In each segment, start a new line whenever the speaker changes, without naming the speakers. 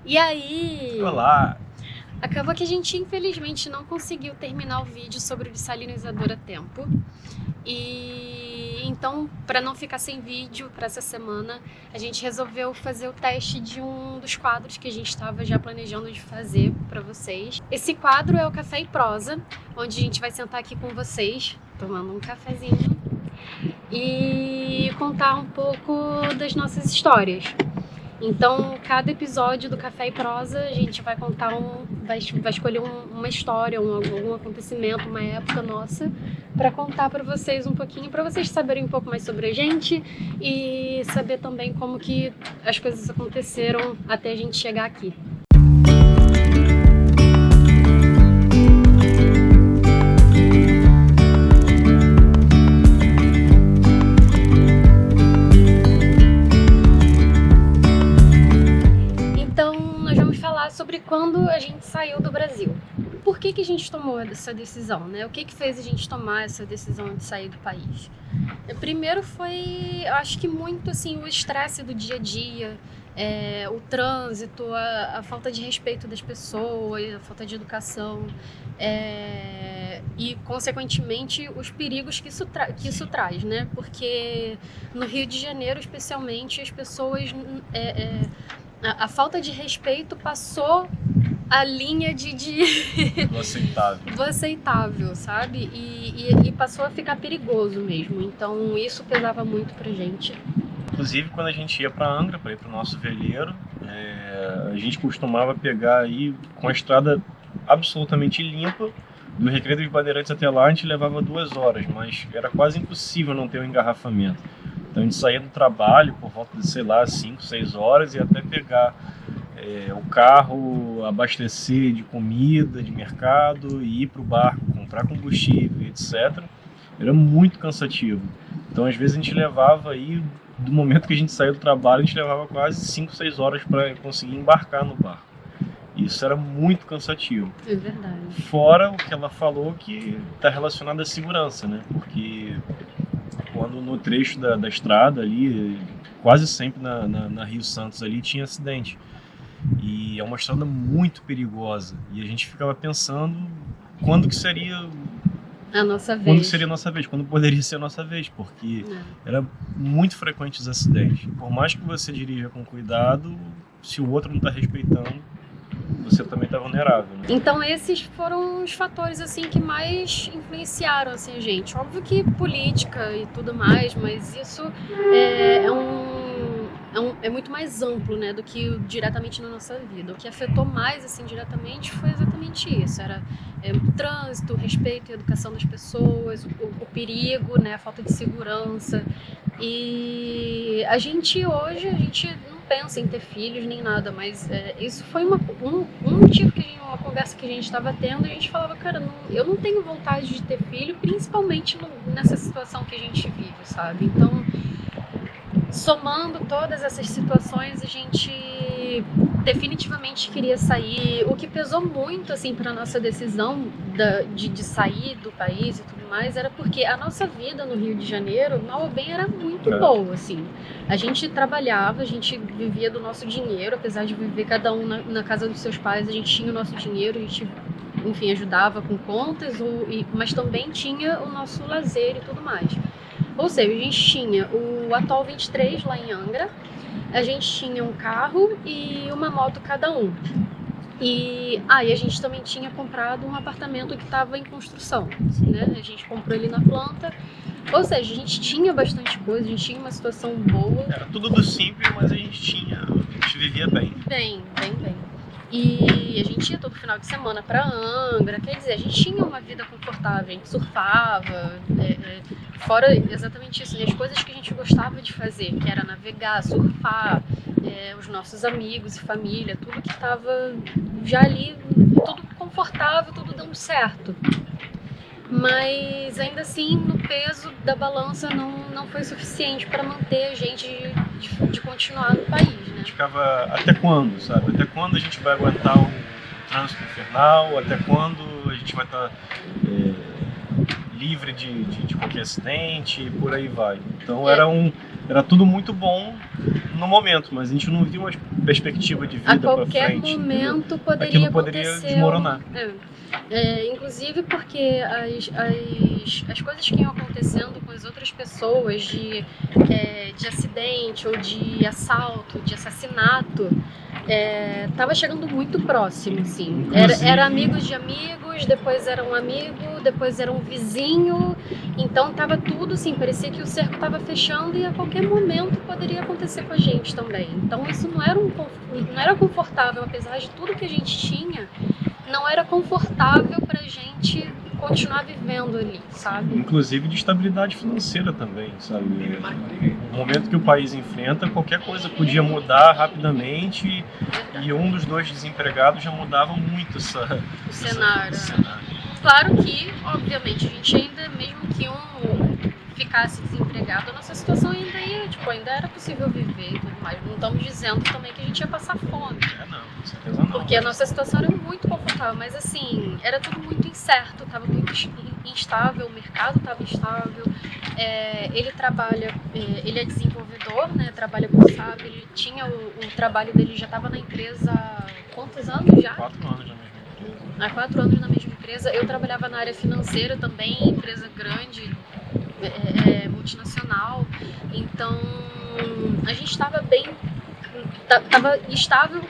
E aí,
Olá!
acabou que a gente infelizmente não conseguiu terminar o vídeo sobre o dessalinizador a tempo. E então, para não ficar sem vídeo para essa semana, a gente resolveu fazer o teste de um dos quadros que a gente estava já planejando de fazer para vocês. Esse quadro é o Café e Prosa, onde a gente vai sentar aqui com vocês, tomando um cafezinho e contar um pouco das nossas histórias. Então, cada episódio do Café e Prosa, a gente vai contar vai escolher uma história, algum acontecimento, uma época nossa, para contar para vocês um pouquinho, para vocês saberem um pouco mais sobre a gente e saber também como que as coisas aconteceram até a gente chegar aqui. Sobre quando a gente saiu do Brasil. Por que a gente tomou essa decisão, né? O que fez a gente tomar essa decisão de sair do país? Primeiro foi, eu acho que muito assim, o estresse do dia a dia, o trânsito, a falta de respeito das pessoas, a falta de educação e, consequentemente, os perigos que isso traz, né? Porque no Rio de Janeiro, especialmente, as pessoas... A falta de respeito passou a linha
Do
aceitável, sabe? E passou a ficar perigoso mesmo. Então isso pesava muito pra gente.
Inclusive, quando a gente ia para Angra, para ir para o nosso veleiro, a gente costumava pegar aí com a estrada absolutamente limpa. Do Recreio dos Bandeirantes até lá a gente levava 2 horas, mas era quase impossível não ter um engarrafamento. Então a gente saía do trabalho por volta de, 5, 6 horas e até pegar o carro, abastecer de comida, de mercado e ir para o barco, comprar combustível, etc. Era muito cansativo. Então às vezes a gente levava aí, do momento que a gente saía do trabalho, a gente levava quase 5, 6 horas para conseguir embarcar no barco. Isso era muito cansativo.
É verdade.
Fora o que ela falou que está relacionado à segurança, né? Porque quando no trecho da estrada ali, quase sempre na Rio Santos ali, tinha acidente. E é uma estrada muito perigosa. E a gente ficava pensando quando que seria
a nossa vez.
Quando seria a nossa vez, quando poderia ser a nossa vez, porque era muito frequente os acidentes. Por mais que você dirija com cuidado, se o outro não está respeitando, você também está vulnerável, né?
Então esses foram os fatores assim que mais influenciaram assim, a gente. Óbvio que política e tudo mais, mas isso é muito mais amplo, né, do que diretamente na nossa vida. O que afetou mais assim diretamente foi exatamente isso. Era o trânsito, o respeito e a educação das pessoas, o perigo, né, a falta de segurança. E a gente hoje não pensa em ter filhos nem nada, mas isso foi um motivo uma conversa que a gente estava tendo, e a gente falava, cara, eu não tenho vontade de ter filho, principalmente nessa situação que a gente vive, sabe? Então, somando todas essas situações, a gente definitivamente queria sair. O que pesou muito assim para nossa decisão de sair do país e tudo mais era porque a nossa vida no Rio de Janeiro, mal ou bem, era muito boa, assim. A gente trabalhava, a gente vivia do nosso dinheiro, apesar de viver cada um na casa dos seus pais, a gente tinha o nosso dinheiro, a gente, enfim, ajudava com contas, mas também tinha o nosso lazer e tudo mais. Ou seja, a gente tinha o Atol 23 lá em Angra, a gente tinha um carro e uma moto cada um. E a gente também tinha comprado um apartamento que estava em construção, né? A gente comprou ele na planta. Ou seja, a gente tinha bastante coisa, a gente tinha uma situação boa.
Era tudo do simples, mas a gente vivia bem.
Bem. E a gente ia todo final de semana para Angra, quer dizer, a gente tinha uma vida confortável, a gente surfava, fora exatamente isso, as coisas que a gente gostava de fazer, que era navegar, surfar, os nossos amigos e família, tudo que estava já ali, tudo confortável, tudo dando certo. Mas ainda assim, no peso da balança não foi suficiente para manter a gente de continuar no país, né?
A gente ficava até quando, sabe? Até quando a gente vai aguentar o trânsito infernal? Até quando a gente vai estar livre de qualquer acidente? E por aí vai. Então era tudo muito bom, no momento, mas a gente não viu uma perspectiva de
A
vida para
qualquer
frente.
momento poderia
Aquilo poderia
acontecer.
desmoronar.
Inclusive porque as coisas que iam acontecendo com as outras pessoas de acidente ou de assalto, de assassinato, tava chegando muito próximo, assim. Era amigos de amigos, depois era um amigo, depois era um vizinho. Então tava tudo assim, parecia que o cerco tava fechando e a qualquer momento poderia acontecer com a gente também. Então isso não era confortável, apesar de tudo que a gente tinha, não era confortável pra gente continuar vivendo ali, sabe?
Inclusive de estabilidade financeira também, sabe? No momento que o país enfrenta, qualquer coisa podia mudar rapidamente e um dos dois desempregados já mudava muito
O cenário. Claro que, obviamente, a gente ainda, mesmo que um ficasse desempregado, a nossa situação ainda era possível viver e tudo mais. Não estamos dizendo também que a gente ia passar fome.
Não, com certeza não.
Porque a nossa situação era muito confortável, mas assim, era tudo muito incerto, estava muito instável, o mercado estava instável. Ele é desenvolvedor, né? Trabalha com SAP, ele tinha o trabalho dele, já estava na empresa há quantos anos já?
4 anos na mesma empresa.
Há 4 anos na mesma empresa. Eu trabalhava na área financeira também, empresa grande, multinacional. Então, a gente estava estava estável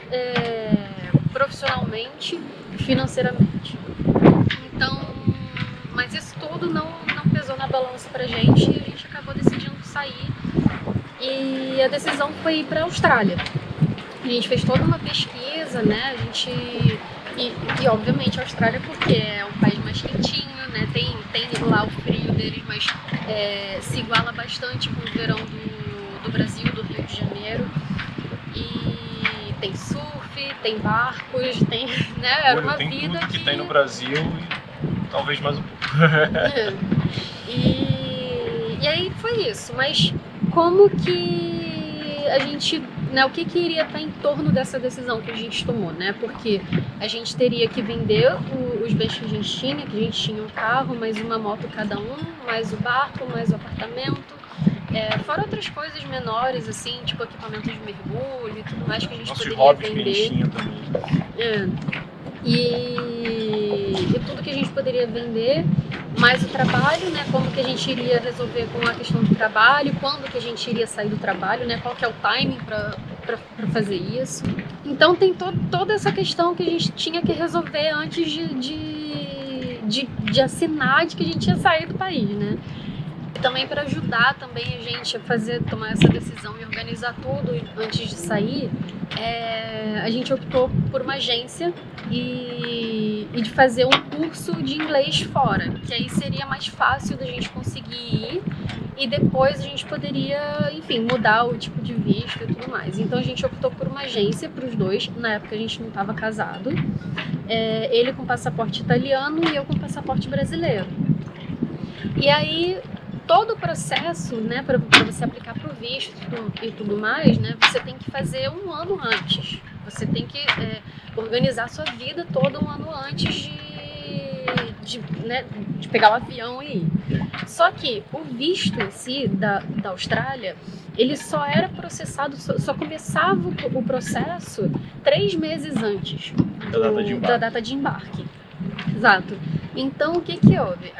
profissionalmente e financeiramente. Então, mas isso tudo não pesou na balança pra gente e a gente acabou decidindo sair. E a decisão foi ir para a Austrália. A gente fez toda uma pesquisa, né? E obviamente a Austrália, porque é um país mais quentinho, né? Tem lá o frio deles, mas se iguala bastante com o verão do Brasil, do Rio de Janeiro. E tem surf, tem barcos, tem, né? Era uma
tem
vida
tudo que tem no Brasil e talvez mais um pouco.
E aí foi isso, mas como que a gente, né, o que iria estar em torno dessa decisão que a gente tomou, né? Porque a gente teria que vender os bens que a gente tinha um carro, mais uma moto cada um, mais o barco, mais o apartamento, fora outras coisas menores, assim, tipo equipamento de mergulho e tudo mais que a gente poderia vender.
Que a gente tinha também.
E tudo que a gente poderia vender, mais o trabalho, né? Como que a gente iria resolver com a questão do trabalho, quando que a gente iria sair do trabalho, né? Qual que é o timing para fazer isso. Então tem toda essa questão que a gente tinha que resolver antes de assinar de que a gente ia sair do país, né? E também para ajudar também a gente a tomar essa decisão e organizar tudo antes de sair, a gente optou por uma agência e de fazer um curso de inglês fora, que aí seria mais fácil da gente conseguir ir e depois a gente poderia, enfim, mudar o tipo de visto e tudo mais. Então a gente optou por uma agência para os dois. Na época a gente não estava casado, ele com passaporte italiano e eu com passaporte brasileiro. E aí todo o processo, né, para você aplicar para o visto e tudo mais, né, você tem que fazer um ano antes. Você tem que organizar a sua vida toda um ano antes de pegar o avião e ir. Só que o visto em si da Austrália, ele só era processado, só começava o processo 3 meses antes da data de embarque. Exato. Então, o que houve?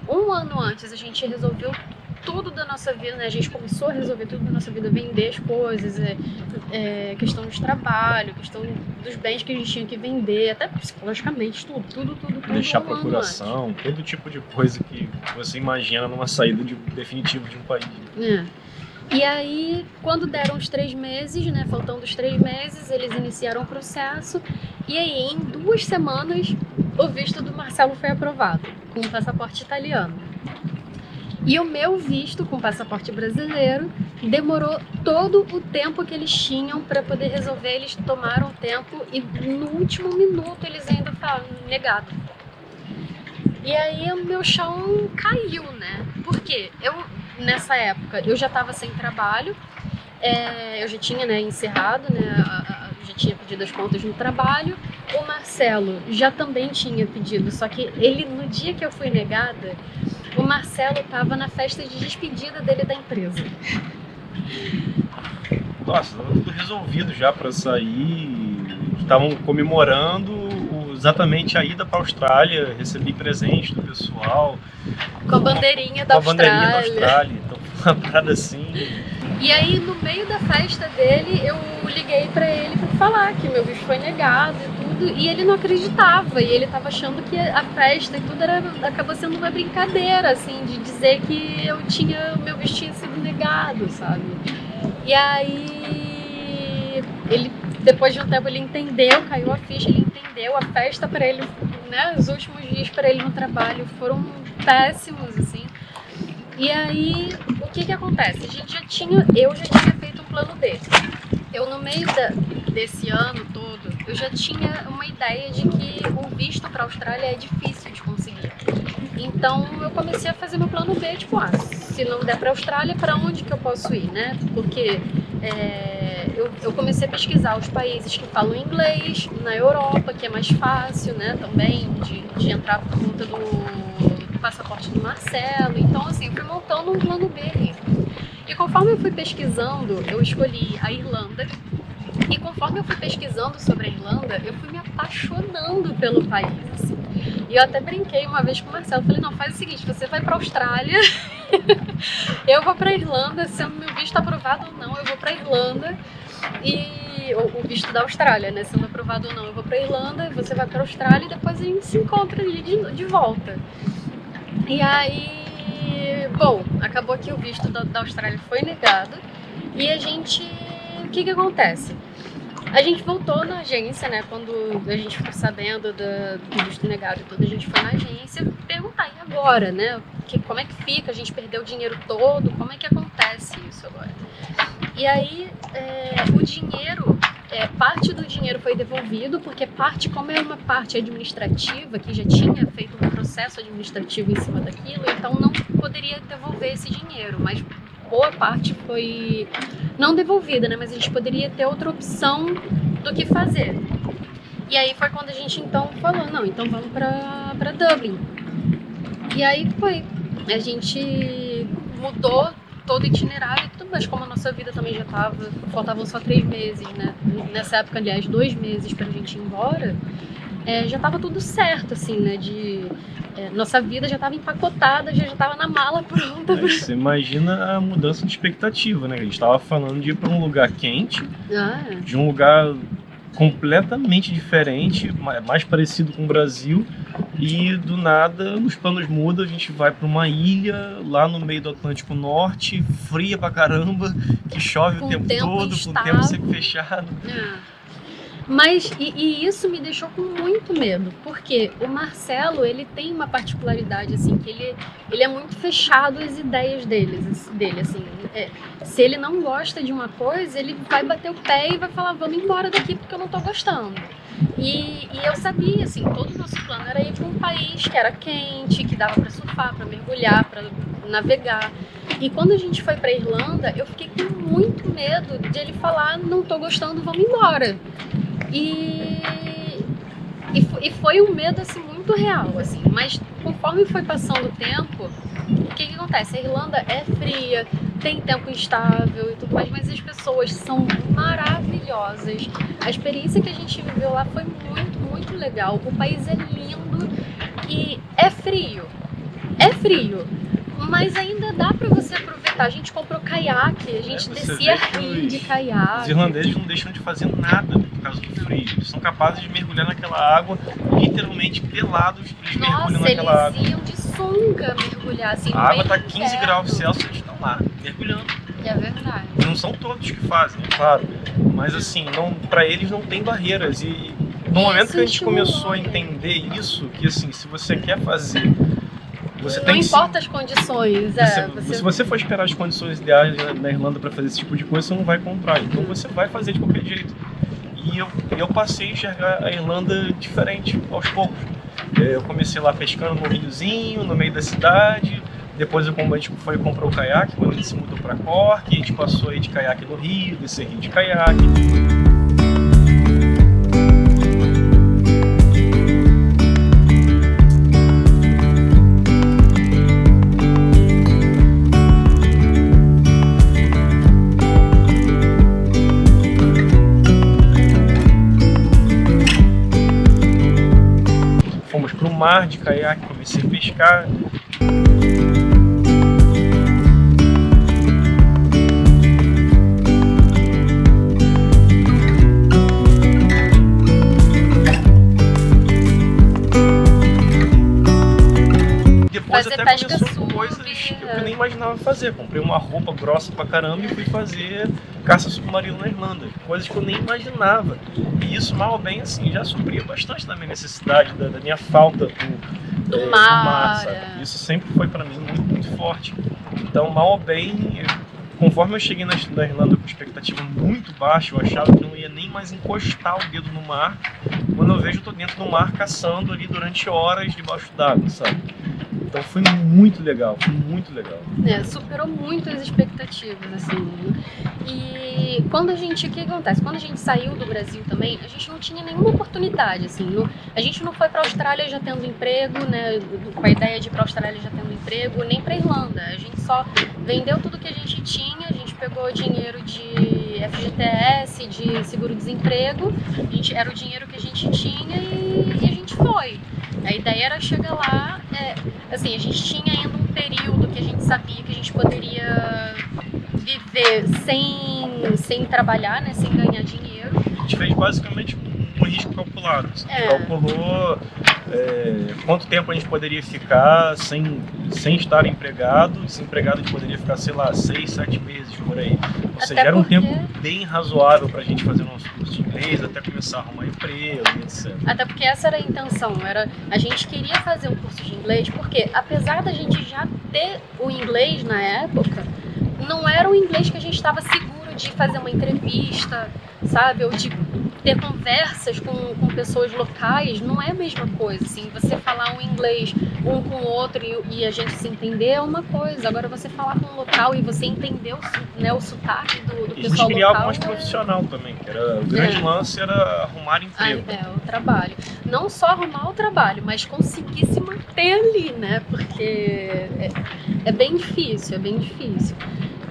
Um ano antes, a gente resolveu tudo da nossa vida, né? A gente começou a resolver tudo da nossa vida, vender as coisas, questão de trabalho, questão dos bens que a gente tinha que vender, até psicologicamente, tudo.
Deixar procuração, todo tipo de coisa que você imagina numa saída definitiva de um país.
E aí, quando deram os 3 meses, né, faltando os 3 meses, eles iniciaram o processo. E aí, em 2 semanas, o visto do Marcelo foi aprovado, com o passaporte italiano. E o meu visto, com passaporte brasileiro, demorou todo o tempo que eles tinham para poder resolver. Eles tomaram tempo e no último minuto eles ainda falaram, negado. E aí o meu chão caiu, né? Porque nessa época, eu já estava sem trabalho, eu já tinha, né, encerrado, né, já tinha pedido as contas no trabalho. O Marcelo já também tinha pedido, só que no dia que eu fui negada, o Marcelo estava na festa de despedida dele da empresa.
nossa, tava tudo resolvido já para sair. Estavam comemorando exatamente a ida para a Austrália, recebi presente do pessoal.
Com a bandeirinha da Austrália.
Então foi uma parada assim.
E aí, no meio da festa dele, eu liguei pra ele pra falar que meu visto foi negado e tudo, e ele não acreditava, e ele tava achando que a festa e tudo acabou sendo uma brincadeira, assim, de dizer que meu visto tinha sido negado, sabe? E aí, ele, depois de um tempo, ele entendeu, caiu a ficha, ele entendeu, a festa pra ele, né, os últimos dias pra ele no trabalho foram péssimos, assim. E aí, o que acontece? Eu já tinha feito um plano B. Eu, no meio desse ano todo, eu já tinha uma ideia de que o visto para a Austrália é difícil de conseguir. Então, eu comecei a fazer meu plano B, tipo, se não der para a Austrália, para onde que eu posso ir, né? Porque eu comecei a pesquisar os países que falam inglês, na Europa, que é mais fácil, né, também, de entrar por conta do passaporte do Marcelo. Então, assim, eu fui montando um plano B. E conforme eu fui pesquisando, eu escolhi a Irlanda. E conforme eu fui pesquisando sobre a Irlanda, eu fui me apaixonando pelo país, assim. E eu até brinquei uma vez com o Marcelo. Falei, não, faz o seguinte, você vai pra Austrália, eu vou pra Irlanda, sendo meu visto aprovado ou não, eu vou pra Irlanda. O visto da Austrália, né, sendo aprovado ou não, eu vou pra Irlanda, você vai pra Austrália e depois a gente se encontra ali de volta. E aí, bom, acabou que o visto da Austrália foi negado e o que acontece? A gente voltou na agência, né, quando a gente ficou sabendo do visto negado e tudo, a gente foi na agência perguntar, e agora, né, como é que fica? A gente perdeu o dinheiro todo, como é que acontece isso agora? E aí, o dinheiro, parte do dinheiro foi devolvido, porque como é uma parte administrativa, que já tinha feito um processo administrativo em cima daquilo, então não poderia devolver esse dinheiro, mas boa parte foi não devolvida, né? Mas a gente poderia ter outra opção do que fazer. E aí foi quando a gente então falou, não, então vamos para Dublin. E aí a gente mudou todo o itinerário e tudo, mas como a nossa vida também já faltavam só 3 meses, né? Nessa época, aliás, 2 meses pra gente ir embora, já tava tudo certo, assim, né? Nossa vida já tava empacotada, já tava na mala pronta.
Você imagina a mudança de expectativa, né? A gente tava falando de ir pra um lugar quente, de um lugar completamente diferente, mais parecido com o Brasil, e do nada os planos mudam, a gente vai para uma ilha lá no meio do Atlântico Norte, fria pra caramba, que chove o tempo todo, com o tempo sempre fechado.
Mas isso me deixou com muito medo, porque o Marcelo, ele tem uma particularidade, assim, que ele é muito fechado às ideias dele, assim. Se ele não gosta de uma coisa, ele vai bater o pé e vai falar, vamos embora daqui porque eu não tô gostando. E eu sabia, assim, todo o nosso plano era ir para um país que era quente, que dava para surfar, para mergulhar, para navegar. E quando a gente foi para Irlanda, eu fiquei com muito medo de ele falar, não tô gostando, vamos embora. E foi um medo, assim, muito real, assim. Mas conforme foi passando o tempo, o que acontece? A Irlanda é fria, tem tempo instável e tudo mais, mas as pessoas são maravilhosas. A experiência que a gente viveu lá foi muito, muito legal. O país é lindo e é frio. É frio, mas ainda dá pra você aproveitar. A gente comprou caiaque, a gente descia rio de caiaque.
Os irlandeses não deixam de fazer nada por causa do frio. Eles são capazes de mergulhar naquela água, literalmente pelados, eles mergulham naquela água.
Eles iam de sunga mergulhar, assim.
A água tá 15 graus Celsius, eles estão lá, mergulhando.
É verdade.
Não são todos que fazem, é claro. Mas assim, pra eles não tem barreiras. E no momento que a gente começou a entender isso, que assim, se você quer fazer, você
não
tem
importa as condições.
Se você for esperar as condições ideais na Irlanda para fazer esse tipo de coisa, você não vai encontrar. Então você vai fazer de qualquer jeito. E eu passei a enxergar a Irlanda diferente aos poucos. Eu comecei lá pescando no riozinho, no meio da cidade. Depois a gente foi comprar o caiaque, quando a gente se mudou para Cork, a gente passou aí de caiaque no rio, descer rio de caiaque. mar de caiaque, comecei a pescar. Depois até começou coisas que eu nem imaginava fazer. Comprei uma roupa grossa pra caramba e fui fazer caça submarina na Irlanda. Coisas que eu nem imaginava. E isso, mal ou bem, assim, já supria bastante da minha necessidade, da minha falta do mar, sabe? Isso sempre foi pra mim muito, muito forte. Então, mal ou bem, conforme eu cheguei na Irlanda com expectativa muito baixa, eu achava que não ia nem mais encostar o dedo no mar. Quando eu vejo, eu tô dentro do mar caçando ali durante horas debaixo d'água, sabe? Então foi muito legal,
Superou muito as expectativas, assim. E quando o que acontece? Quando a gente saiu do Brasil também, a gente não tinha nenhuma oportunidade, assim. A gente não foi pra Austrália já tendo emprego, né? Com a ideia de ir pra Austrália já tendo emprego, nem pra Irlanda. A gente só vendeu tudo que a gente tinha, a gente pegou dinheiro de FGTS, de seguro-desemprego, era o dinheiro que a gente tinha e a gente foi. A ideia era chegar lá, assim, a gente tinha ainda um período que a gente sabia que a gente poderia viver sem trabalhar, né, sem ganhar dinheiro.
A gente fez basicamente um risco calculado. A gente calculou quanto tempo a gente poderia ficar sem estar empregado. E sem empregado a gente poderia ficar, sei lá, 6, 7 meses por aí. Ou seja, era um tempo bem razoável pra gente fazer o nosso curso de inglês, até começar a arrumar emprego, etc.
Até porque essa era a intenção, a gente queria fazer um curso de inglês, porque apesar da gente já ter o inglês na época, não era o inglês que a gente estava seguro de fazer uma entrevista, sabe, ou de ter conversas com pessoas locais. Não é a mesma coisa, assim, você falar um inglês um com o outro e a gente se entender é uma coisa, agora você falar com um local e você entender o sotaque do pessoal local.
E a gente queria algo mais profissional também, que era, o grande lance era arrumar emprego.
O trabalho. Não só arrumar o trabalho, mas conseguir se manter ali, né, porque é bem difícil,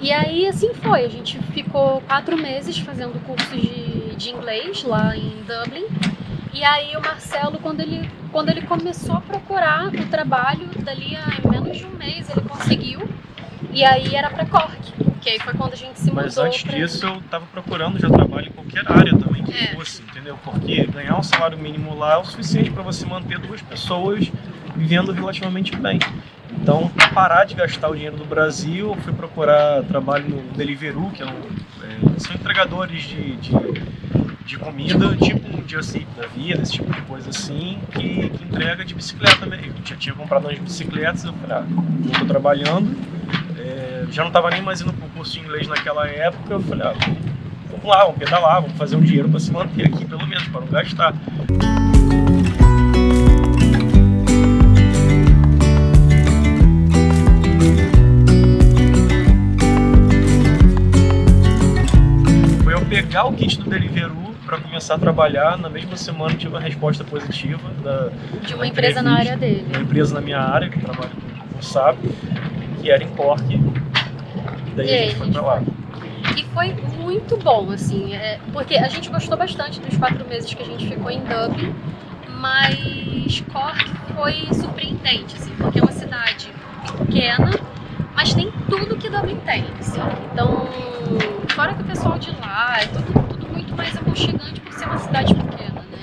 E aí, assim foi, a gente ficou 4 meses fazendo curso de inglês lá em Dublin. E aí o Marcelo, quando ele começou a procurar o trabalho, dali a menos de um mês ele conseguiu. E aí era pra Cork, que aí foi quando a gente se mudou.
Mas antes disso eu tava procurando já trabalho em qualquer área também que fosse, entendeu? Porque ganhar um salário mínimo lá é o suficiente para você manter 2 pessoas vivendo relativamente bem. Então, para parar de gastar o dinheiro do Brasil, eu fui procurar trabalho no Deliveroo, que são entregadores de comida, tipo um Just Eat da vida, esse tipo de coisa assim, que entrega de bicicleta mesmo. Eu já tinha comprado umas bicicletas, eu falei, não estou trabalhando, já não estava nem mais indo para o curso de inglês naquela época, eu falei, vamos lá, vamos pedalar, vamos fazer um dinheiro para se manter aqui, pelo menos, para não gastar. Pegar o kit do Deliveroo para começar a trabalhar. Na mesma semana tive uma resposta positiva
de uma empresa na área dele.
Uma empresa na minha área, que trabalha com SAP, que era em Cork. Daí a gente foi para lá.
E foi muito bom, assim, porque a gente gostou bastante dos 4 meses que a gente ficou em Dublin, mas Cork foi surpreendente, assim, porque é uma cidade pequena, mas tem tudo que Dublin tem, assim. Então, fora que o pessoal de lá é tudo muito mais aconchegante por ser uma cidade pequena, né?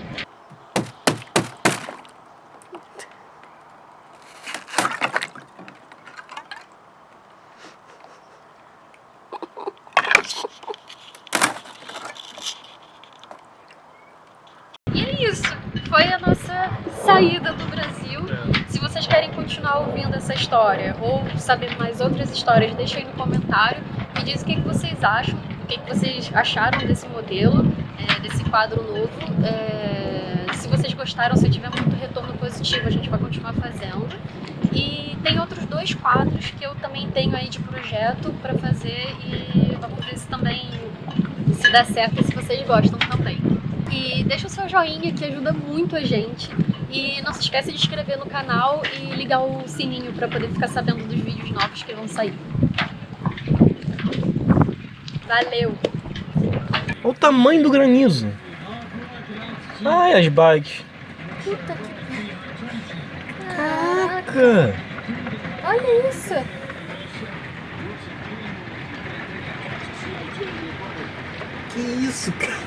E é isso, foi a nossa saída do Brasil. Se vocês querem continuar ouvindo essa história ou saber mais outras histórias, deixa aí no comentário e diz o que vocês acham, o que vocês acharam desse modelo, desse quadro novo. Se vocês gostaram, se tiver muito retorno positivo, a gente vai continuar fazendo. E tem outros 2 quadros que eu também tenho aí de projeto para fazer e vamos ver se também se dá certo e se vocês gostam também. E deixa o seu joinha que ajuda muito a gente. E não se esqueça de se inscrever no canal e ligar o sininho para poder ficar sabendo dos vídeos novos que vão sair. Valeu!
Olha o tamanho do granizo! Ai, as bikes!
Puta que
Caraca!
Olha isso!
Que isso, cara?